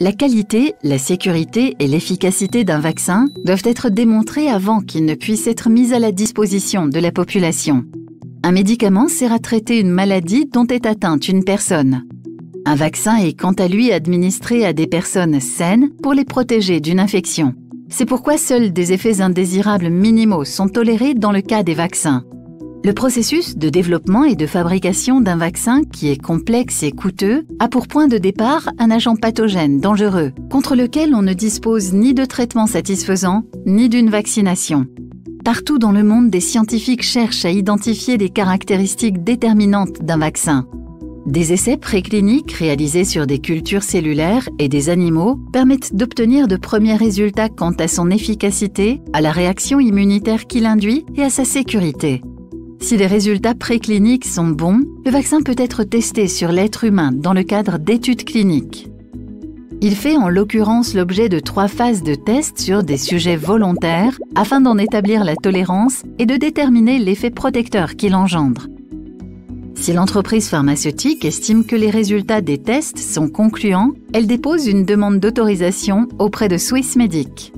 La qualité, la sécurité et l'efficacité d'un vaccin doivent être démontrées avant qu'il ne puisse être mis à la disposition de la population. Un médicament sert à traiter une maladie dont est atteinte une personne. Un vaccin est quant à lui administré à des personnes saines pour les protéger d'une infection. C'est pourquoi seuls des effets indésirables minimaux sont tolérés dans le cas des vaccins. Le processus de développement et de fabrication d'un vaccin, qui est complexe et coûteux, a pour point de départ un agent pathogène dangereux, contre lequel on ne dispose ni de traitement satisfaisant, ni d'une vaccination. Partout dans le monde, des scientifiques cherchent à identifier des caractéristiques déterminantes d'un vaccin. Des essais précliniques réalisés sur des cultures cellulaires et des animaux permettent d'obtenir de premiers résultats quant à son efficacité, à la réaction immunitaire qu'il induit et à sa sécurité. Si les résultats précliniques sont bons, le vaccin peut être testé sur l'être humain dans le cadre d'études cliniques. Il fait en l'occurrence l'objet de 3 phases de tests sur des sujets volontaires afin d'en établir la tolérance et de déterminer l'effet protecteur qu'il engendre. Si l'entreprise pharmaceutique estime que les résultats des tests sont concluants, elle dépose une demande d'autorisation auprès de Swissmedic.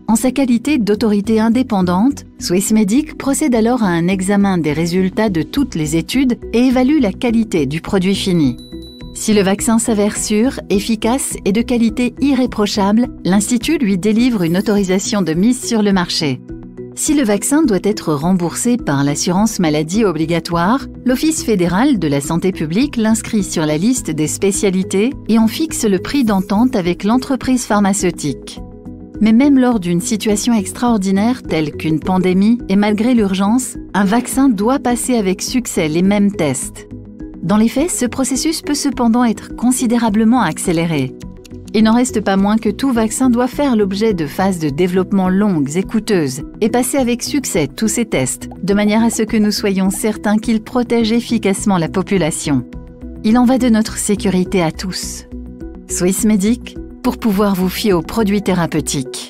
En sa qualité d'autorité indépendante, Swissmedic procède alors à un examen des résultats de toutes les études et évalue la qualité du produit fini. Si le vaccin s'avère sûr, efficace et de qualité irréprochable, l'Institut lui délivre une autorisation de mise sur le marché. Si le vaccin doit être remboursé par l'assurance maladie obligatoire, l'Office fédéral de la santé publique l'inscrit sur la liste des spécialités et en fixe le prix d'entente avec l'entreprise pharmaceutique. Mais même lors d'une situation extraordinaire telle qu'une pandémie et malgré l'urgence, un vaccin doit passer avec succès les mêmes tests. Dans les faits, ce processus peut cependant être considérablement accéléré. Il n'en reste pas moins que tout vaccin doit faire l'objet de phases de développement longues et coûteuses et passer avec succès tous ces tests, de manière à ce que nous soyons certains qu'ils protègent efficacement la population. Il en va de notre sécurité à tous. Swissmedic, pour pouvoir vous fier aux produits thérapeutiques.